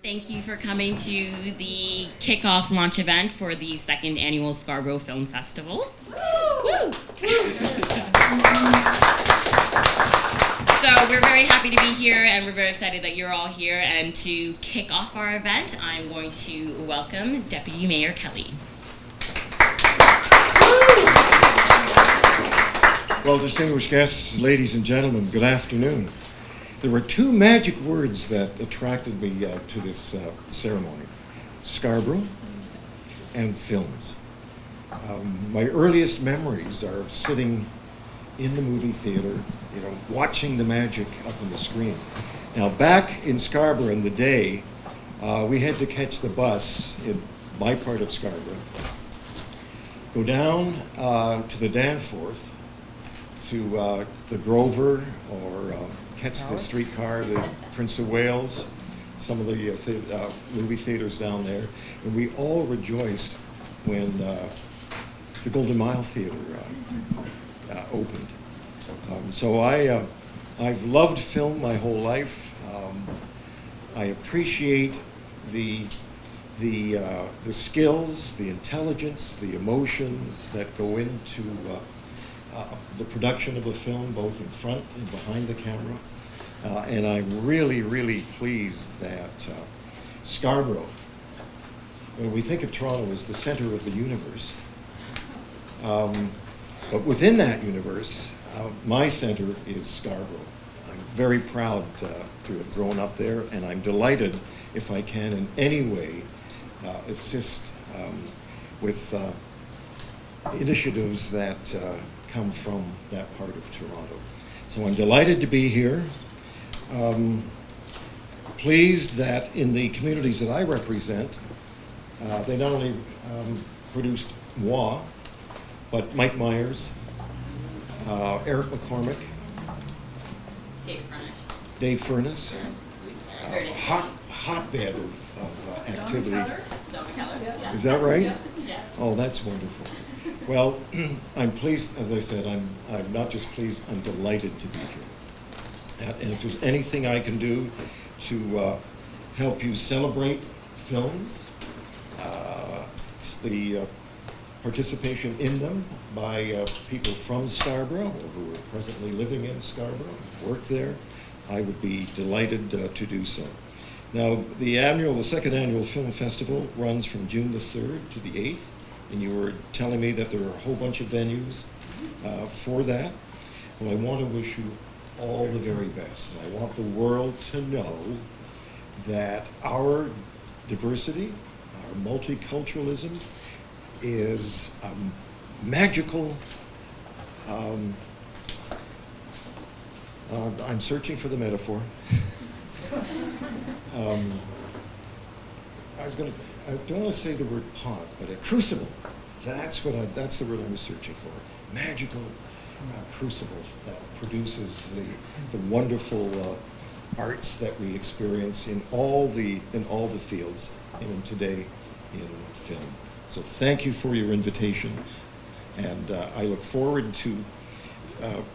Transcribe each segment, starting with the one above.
Thank you for coming to the kickoff launch event for the second annual Scarborough Film Festival. Woo! So we're very happy to be here, and we're very excited that you're all here. And to kick off our event, I'm going to welcome Deputy Mayor Kelly. Well, distinguished guests, ladies and gentlemen, good afternoon. There were two magic words that attracted me to this ceremony: Scarborough and films. My earliest memories are of sitting in the movie theater, watching the magic up on the screen. Now, back in Scarborough in the day, we had to catch the bus in my part of Scarborough, go down to the Danforth, to the Grover, or catch the streetcar, the Prince of Wales, some of the movie theaters down there. And we all rejoiced when the Golden Mile Theater opened. So I've loved film my whole life. I appreciate the skills, the intelligence, the emotions that go into the production of a film, both in front and behind the camera. And I'm really, really pleased that Scarborough, when we think of Toronto as the center of the universe, but within that universe, my center is Scarborough. I'm very proud to have grown up there, and I'm delighted if I can in any way assist with initiatives that come from that part of Toronto. So I'm delighted to be here. Pleased that in the communities that I represent, they not only produced moi, but Mike Myers, Eric McCormick, Dave Furness, hotbed of activity. Is that right? Yeah. Oh, that's wonderful. Well, I'm pleased, as I said, I'm not just pleased, I'm delighted to be here. And if there's anything I can do to help you celebrate films, the participation in them by people from Scarborough or who are presently living in Scarborough, work there, I would be delighted to do so. Now, the second annual film festival runs from June the 3rd to the 8th, and you were telling me that there are a whole bunch of venues for that. Well, I want to wish you all the very best. I want the world to know that our diversity, our multiculturalism is magical. I'm searching for the metaphor. I don't want to say the word pot, but a crucible. That's the word I was searching for. Magical crucible that produces the wonderful arts that we experience in all the fields, and today in film. So thank you for your invitation, and I look forward to,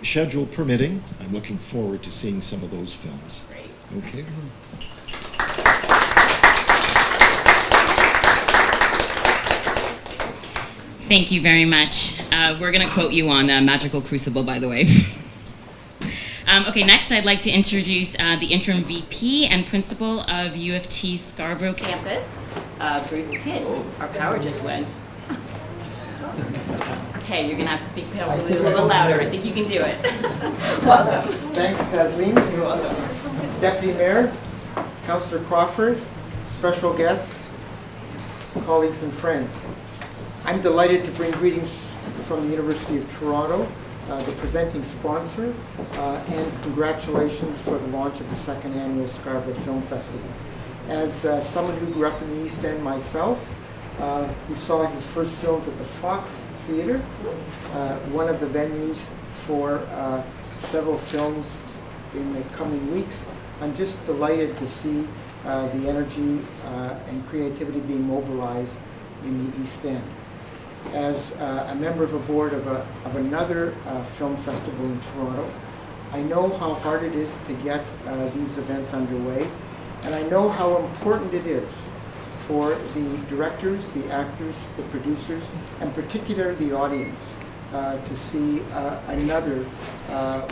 schedule permitting, I'm looking forward to seeing some of those films. Great. Okay. Thank you very much. We're going to quote you on Magical Crucible, by the way. Okay, next I'd like to introduce the interim VP and principal of U of T Scarborough campus, Bruce Kidd. Our power just went. Okay, you're going to have to speak a little louder. I think you can do it. Welcome. Thanks, Kathleen. You're welcome. Deputy Mayor, Councillor Crawford, special guests, colleagues and friends. I'm delighted to bring greetings from the University of Toronto, the presenting sponsor, and congratulations for the launch of the second annual Scarborough Film Festival. As someone who grew up in the East End myself, who saw his first films at the Fox Theatre, one of the venues for several films in the coming weeks, I'm just delighted to see the energy and creativity being mobilized in the East End. As a member of a board of another film festival in Toronto, I know how hard it is to get these events underway, And I know how important it is for the directors, the actors, the producers, and particularly the audience to see another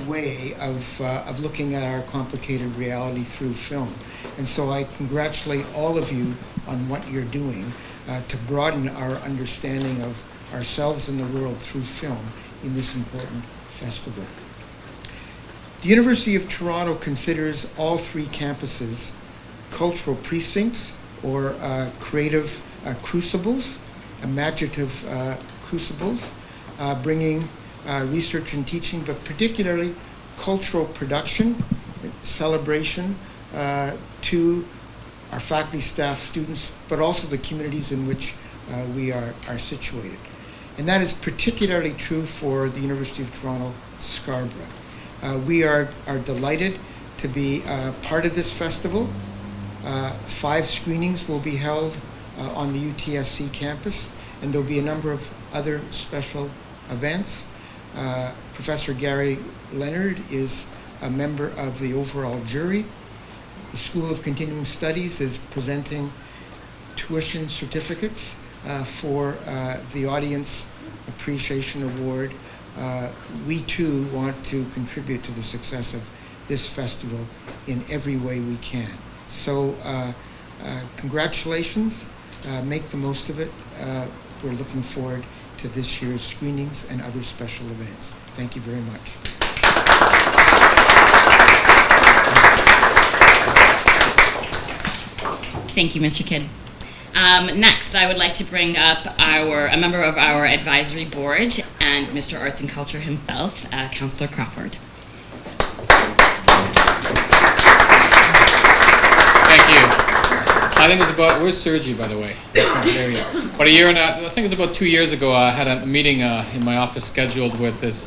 way of looking at our complicated reality through film. And so I congratulate all of you on what you're doing to broaden our understanding of ourselves and the world through film in this important festival. The University of Toronto considers all three campuses cultural precincts or creative crucibles, imaginative crucibles, bringing research and teaching, but particularly cultural production, celebration to our faculty, staff, students, but also the communities in which we are situated. And that is particularly true for the University of Toronto Scarborough. We are delighted to be part of this festival. 5 screenings will be held on the UTSC campus, and there'll be a number of other special events. Professor Gary Leonard is a member of the overall jury. The School of Continuing Studies is presenting tuition certificates for the Audience Appreciation Award. We too want to contribute to the success of this festival in every way we can. So congratulations, make the most of it. We're looking forward to this year's screenings and other special events. Thank you very much. Thank you, Mr. Kidd. Next, I would like to bring up a member of our advisory board and Mr. Arts and Culture himself, Councillor Crawford. Thank you. I think it was about, where's Sergi, by the way? There you are. About a year and I think it was about 2 years ago, I had a meeting in my office scheduled with this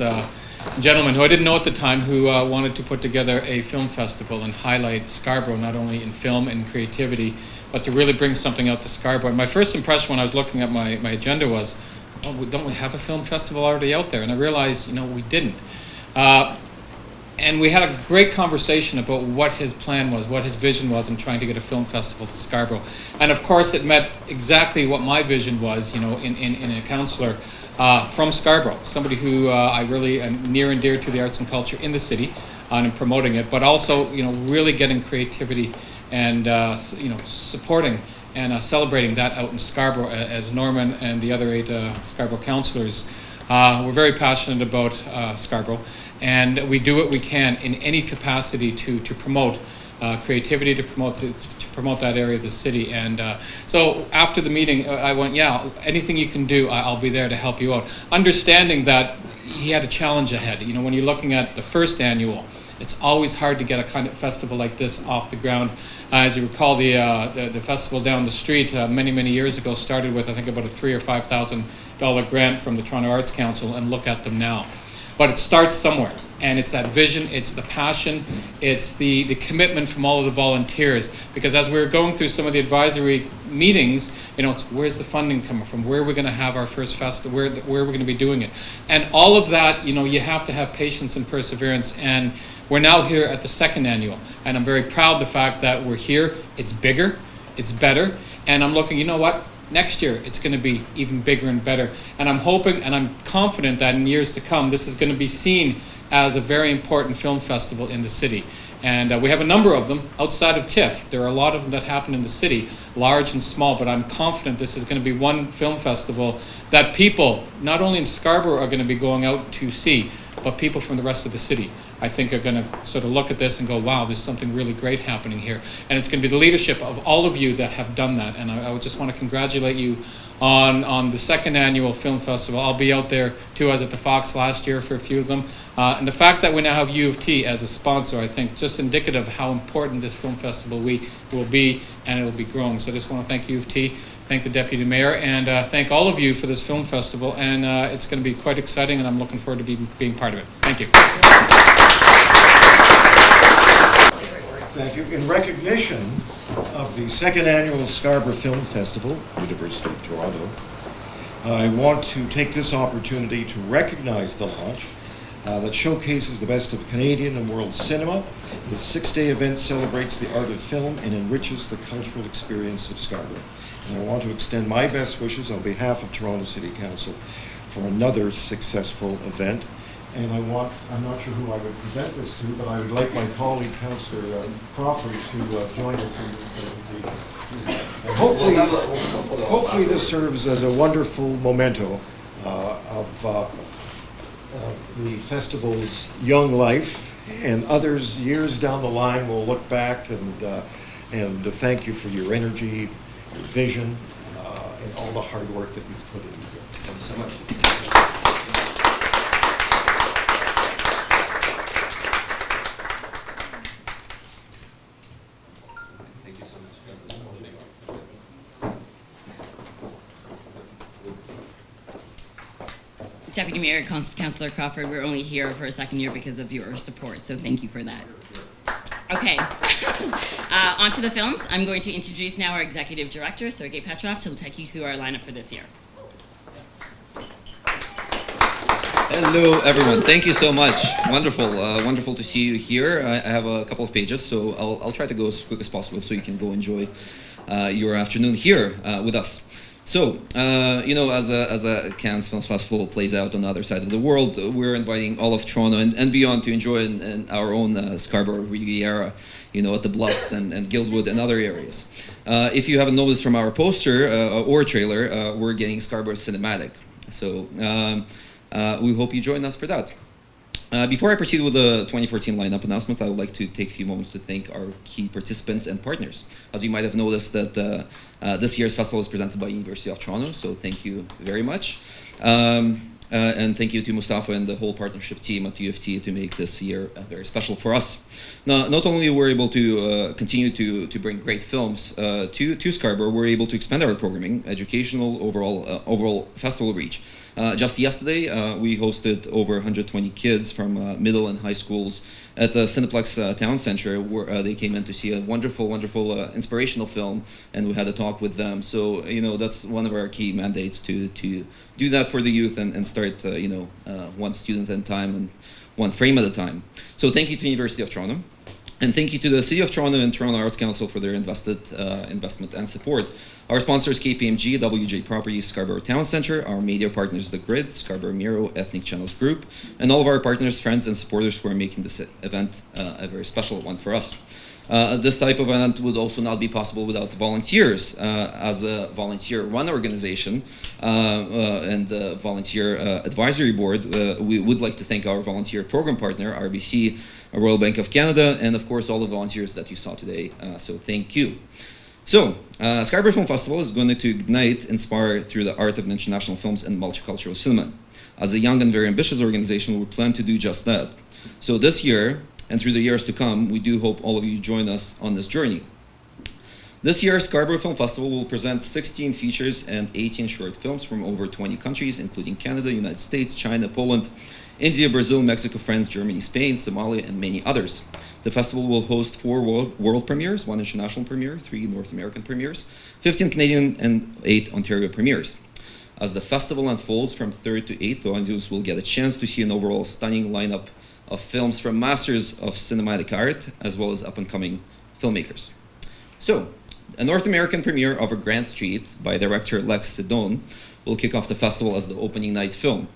gentleman who I didn't know at the time, who wanted to put together a film festival and highlight Scarborough, not only in film and creativity, but to really bring something out to Scarborough. And my first impression when I was looking at my agenda was, oh, don't we have a film festival already out there? And I realized, we didn't. And we had a great conversation about what his plan was, what his vision was in trying to get a film festival to Scarborough. And of course, it met exactly what my vision was, in a councillor from Scarborough, somebody who I really am near and dear to the arts and culture in the city and promoting it, but also, really getting creativity and, supporting and celebrating that out in Scarborough, as Norman and the other 8 Scarborough councillors. We're very passionate about Scarborough, and we do what we can in any capacity to promote creativity, to promote that area of the city. And so after the meeting, I went, yeah, anything you can do, I'll be there to help you out. Understanding that he had a challenge ahead. When you're looking at the first annual, it's always hard to get a kind of festival like this off the ground. As you recall, the festival down the street many years ago started with, I think, about a $3,000 or $5,000 grant from the Toronto Arts Council, and look at them now. But it starts somewhere, and it's that vision, it's the passion, it's the commitment from all of the volunteers. Because as we were going through some of the advisory meetings, it's where's the funding coming from? Where are we going to have our first festival? Where are we going to be doing it? And all of that, you have to have patience and perseverance. And we're now here at the 2nd annual, and I'm very proud of the fact that we're here. It's bigger, it's better, and I'm looking, next year it's going to be even bigger and better. And I'm hoping and I'm confident that in years to come, this is going to be seen as a very important film festival in the city. And we have a number of them outside of TIFF. There are a lot of them that happen in the city, large and small, but I'm confident this is going to be one film festival that people, not only in Scarborough, are going to be going out to see, but people from the rest of the city, I think, are going to sort of look at this and go, wow, there's something really great happening here. And it's going to be the leadership of all of you that have done that. And I would just want to congratulate you on the 2nd annual film festival. I'll be out there too. I was at the Fox last year for a few of them. And the fact that we now have U of T as a sponsor, I think, just indicative of how important this film festival will be, and it will be growing. So I just want to thank U of T, thank the Deputy Mayor, and thank all of you for this film festival. And it's going to be quite exciting, and I'm looking forward to being part of it. Thank you. Thank you. In recognition of the 2nd annual Scarborough Film Festival, University of Toronto, I want to take this opportunity to recognize the launch that showcases the best of Canadian and world cinema. The 6-day event celebrates the art of film and enriches the cultural experience of Scarborough. And I want to extend my best wishes on behalf of Toronto City Council for another successful event. And I'm not sure who I would present this to, but I would like my colleague, Councillor Crawford, to join us in this presentation. And hopefully this serves as a wonderful memento of the festival's young life, and others years down the line will look back and thank you for your energy, your vision, and all the hard work that you've put into it. Thank you so much. Deputy Mayor, Councillor Crawford, we're only here for a second year because of your support, so thank you for that. Okay, on to the films. I'm going to introduce now our Executive Director, Sergei Petrov, to take you through our lineup for this year. Hello, everyone. Thank you so much. Wonderful, wonderful to see you here. I have a couple of pages, so I'll try to go as quick as possible so you can go enjoy your afternoon here with us. So, as a Cannes Film Festival plays out on the other side of the world, we're inviting all of Toronto and beyond to enjoy in our own Scarborough Riviera, at the Bluffs and Guildwood and other areas. If you haven't noticed from our poster or trailer, we're getting Scarborough cinematic. So, we hope you join us for that. Before I proceed with the 2014 lineup announcement, I would like to take a few moments to thank our key participants and partners. As you might have noticed that this year's festival is presented by University of Toronto, so thank you very much. And thank you to Mustafa and the whole partnership team at U of T to make this year very special for us. Now, not only were we able to continue to bring great films to Scarborough, we're able to expand our programming, educational, overall festival reach. Just yesterday, we hosted over 120 kids from middle and high schools at the Cineplex Town Center, where they came in to see a wonderful inspirational film, and we had a talk with them. So, that's one of our key mandates to do that for the youth and start, one student at a time and one frame at a time. So thank you to the University of Toronto. And thank you to the City of Toronto and Toronto Arts Council for their investment and support. Our sponsors, KPMG, WJ Properties, Scarborough Town Center, our media partners, The Grid, Scarborough Miro, Ethnic Channels Group, and all of our partners, friends, and supporters who are making this event a very special one for us. This type of event would also not be possible without the volunteers. As a volunteer-run organization and the volunteer advisory board, we would like to thank our volunteer program partner, RBC, Royal Bank of Canada, and of course all the volunteers that you saw today. So thank you. So, Scarborough Film Festival is going to ignite, inspire through the art of international films and multicultural cinema. As a young and very ambitious organization, we plan to do just that. So this year, and through the years to come, we do hope all of you join us on this journey. This year, Scarborough Film Festival will present 16 features and 18 short films from over 20 countries, including Canada, United States, China, Poland, India, Brazil, Mexico, France, Germany, Spain, Somalia, and many others. The festival will host 4 world premieres, 1 international premiere, 3 North American premieres, 15 Canadian, and 8 Ontario premieres. As the festival unfolds from 3rd to 8th, the audience will get a chance to see an overall stunning lineup of films from masters of cinematic art, as well as up-and-coming filmmakers. So, a North American premiere of A Grant Street by director Lex Sedone will kick off the festival as the opening night film.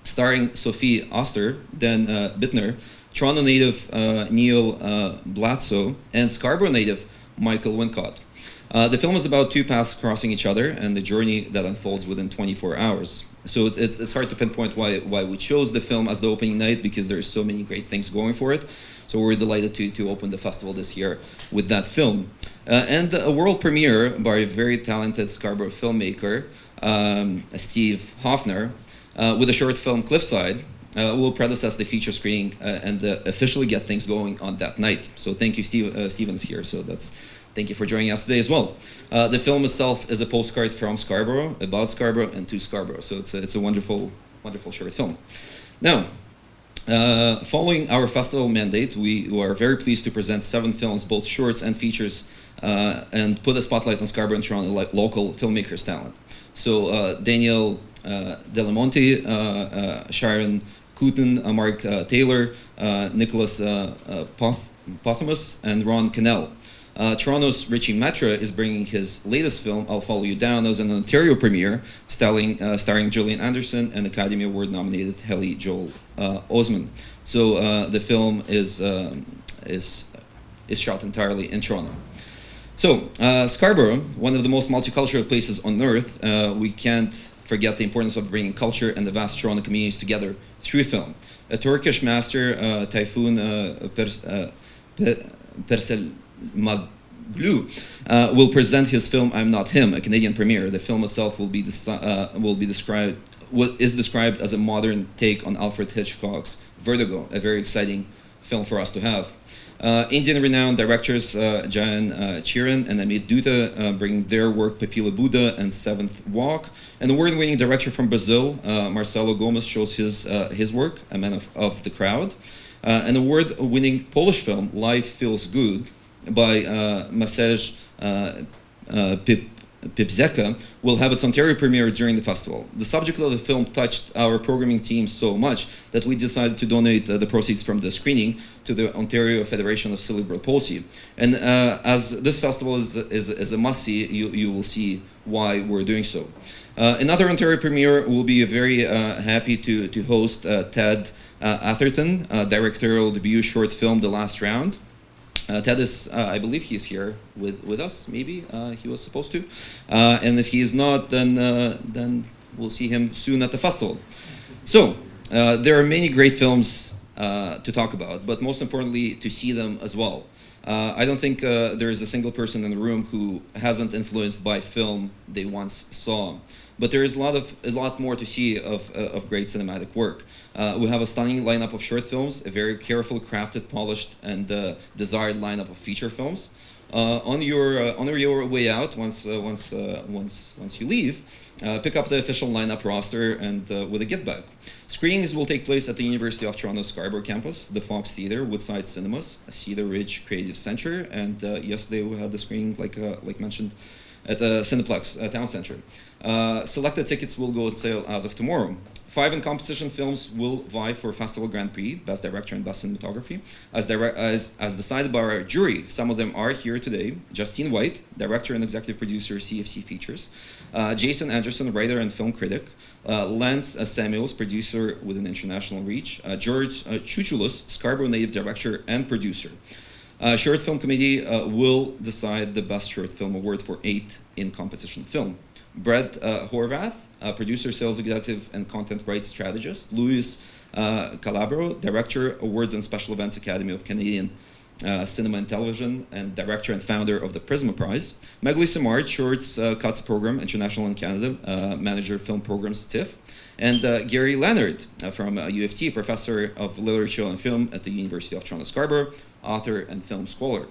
Starring Sophie Oster, Dan Bittner, Toronto native Neil Blatso, and Scarborough native Michael Wincott. The film is about 2 paths crossing each other and the journey that unfolds within 24 hours. So it's hard to pinpoint why we chose the film as the opening night, because there's so many great things going for it. So we're delighted to open the festival this year with that film. And a world premiere by a very talented Scarborough filmmaker, Steve Hoffner, with the short film Cliffside, will predecess the feature screening and officially get things going on that night. So thank you, Steven's here. So thank you for joining us today as well. The film itself is a postcard from Scarborough, about Scarborough, and to Scarborough. So it's a wonderful short film. Now, following our festival mandate, we are very pleased to present 7 films, both shorts and features, and put a spotlight on Scarborough and Toronto, like local filmmakers' talent. So Daniel Delamonte, Sharon Hooton, Mark Taylor, Nicholas Pothamus, and Ron Cannell. Toronto's Richie Matra is bringing his latest film, I'll Follow You Down, as an Ontario premiere, starring Gillian Anderson and Academy Award-nominated Haley Joel Osment. So the film is shot entirely in Toronto. So Scarborough, one of the most multicultural places on earth, we can't forget the importance of bringing culture and the vast Toronto communities together through film. A Turkish master, Tayfun Perselmaglu, will present his film "I'm Not Him," a Canadian premiere. The film itself is described as a modern take on Alfred Hitchcock's Vertigo, a very exciting film for us to have. Indian renowned directors Jayan Chiran and Amit Dutta bring their work Pepila Buddha and Seventh Walk. An award-winning director from Brazil, Marcelo Gomes, shows his work, A Man of the Crowd. An award-winning Polish film, Life Feels Good, by Maciej Pipzeka, will have its Ontario premiere during the festival. The subject of the film touched our programming team so much that we decided to donate the proceeds from the screening to the Ontario Federation of Cerebral Palsy. And as this festival is a must-see, you will see why we're doing so. Another Ontario premiere will be very happy to host Ted Atherton, directorial debut short film, The Last Round. Ted is, I believe he's here with us, maybe, he was supposed to. And if he is not, then we'll see him soon at the festival. So, there are many great films to talk about, but most importantly, to see them as well. I don't think there is a single person in the room who hasn't influenced by film they once saw. But there is a lot more to see of great cinematic work. We have a stunning lineup of short films, a very carefully crafted, polished, and desired lineup of feature films. On your way out, once you leave, pick up the official lineup roster and with a gift bag. Screenings will take place at the University of Toronto Scarborough campus, the Fox Theatre, Woodside Cinemas, Cedar Ridge Creative Centre, and yesterday we had the screening, like mentioned, at the Cineplex Town Centre. Selected tickets will go on sale as of tomorrow. 5 in-competition films will vie for Festival Grand Prix, Best Director and Best Cinematography. As decided by our jury, some of them are here today. Justine White, Director and Executive Producer, CFC Features. Jason Anderson, Writer and Film Critic. Lance Samuels, Producer with an international reach. George Chuchulis, Scarborough native Director and Producer. Short Film Committee will decide the Best Short Film Award for 8 in-competition film. Brett Horvath, Producer, Sales Executive, and Content Rights Strategist. Louis Calabro, Director, Awards and Special Events Academy of Canadian Cinema and Television, and Director and Founder of the Prisma Prize. Megli Samard, Shorts Cuts Program, International in Canada, Manager Film Programs, TIFF. And Gary Leonard from UFT, Professor of Literature and Film at the University of Toronto Scarborough, author and film scholar.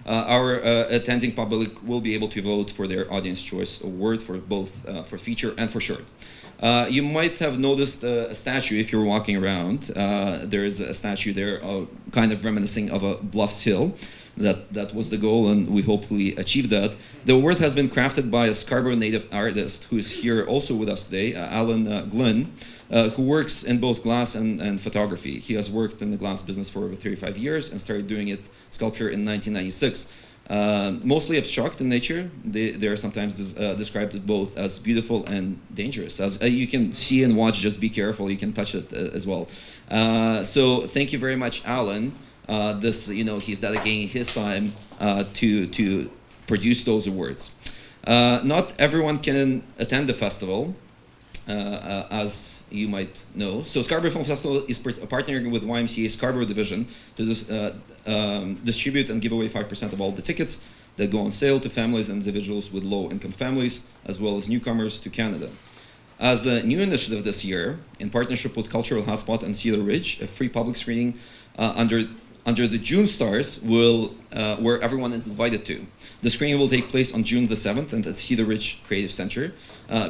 Our attending public will be able to vote for their Audience Choice Award for both for feature and for short. You might have noticed a statue if you're walking around. There is a statue there kind of reminiscing of a Bluffs Hill. That was the goal, and we hopefully achieved that. The award has been crafted by a Scarborough native artist who is here also with us today, Alan Glynn, who works in both glass and photography. He has worked in the glass business for over 35 years and started doing sculpture in 1996. Mostly abstract in nature, they are sometimes described both as beautiful and dangerous. As you can see and watch, just be careful, you can touch it as well. So thank you very much, Alan. He's dedicating his time to produce those awards. Not everyone can attend the festival, as you might know. So Scarborough Film Festival is partnering with YMCA Scarborough Division to distribute and give away 5% of all the tickets that go on sale to families and individuals with low-income families, as well as newcomers to Canada. As a new initiative this year, in partnership with Cultural Hotspot and Cedar Ridge, a free public screening under the June Stars where everyone is invited to. The screening will take place on June the 7th at the Cedar Ridge Creative Centre.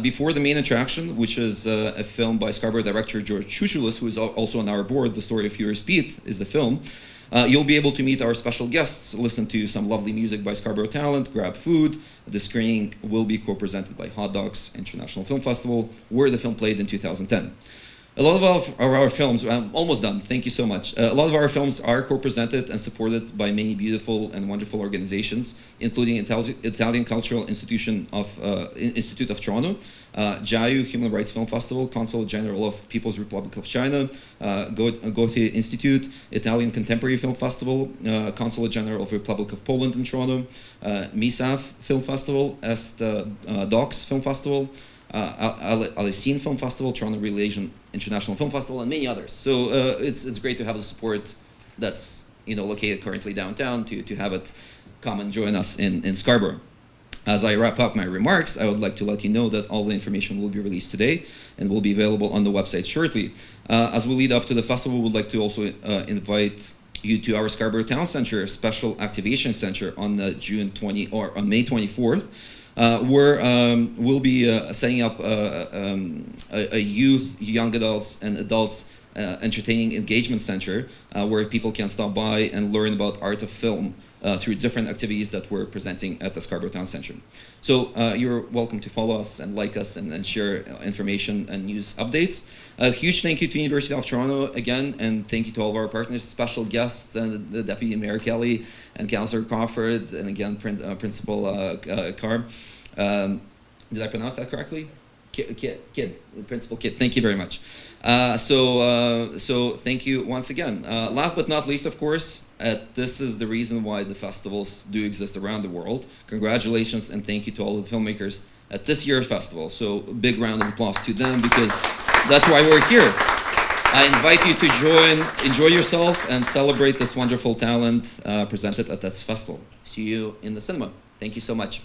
Before the main attraction, which is a film by Scarborough director George Chuchulis, who is also on our board, The Story of Furious Pete is the film. You'll be able to meet our special guests, listen to some lovely music by Scarborough talent, grab food. The screening will be co-presented by Hot Dogs International Film Festival, where the film played in 2010. A lot of our films, I'm almost done, thank you so much. A lot of our films are co-presented and supported by many beautiful and wonderful organizations, including Italian Cultural Institute of Toronto, JAIU Human Rights Film Festival, Consulate General of People's Republic of China, Goethe Institute, Italian Contemporary Film Festival, Consulate General of Republic of Poland in Toronto, MISAF Film Festival, Docs Film Festival, Alicine Film Festival, Toronto Relation International Film Festival, and many others. So it's great to have the support that's located currently downtown to have it come and join us in Scarborough. As I wrap up my remarks, I would like to let you know that all the information will be released today and will be available on the website shortly. As we lead up to the festival, we would like to also invite you to our Scarborough Town Center Special Activation Center on on May 24th. Where we'll be setting up a youth, young adults, and adults entertaining engagement center where people can stop by and learn about art of film through different activities that we're presenting at the Scarborough Town Center. So you're welcome to follow us and like us and share information and news updates. A huge thank you to University of Toronto again, and thank you to all of our partners, special guests, and the Deputy Mayor Kelly and Councillor Crawford, and again Principal Carr. Did I pronounce that correctly? Kid, Principal Kid. Thank you very much. So thank you once again. Last but not least, of course, this is the reason why the festivals do exist around the world. Congratulations and thank you to all the filmmakers at this year's festival. So a big round of applause to them, because that's why we're here. I invite you to enjoy yourself and celebrate this wonderful talent presented at this festival. See you in the cinema. Thank you so much.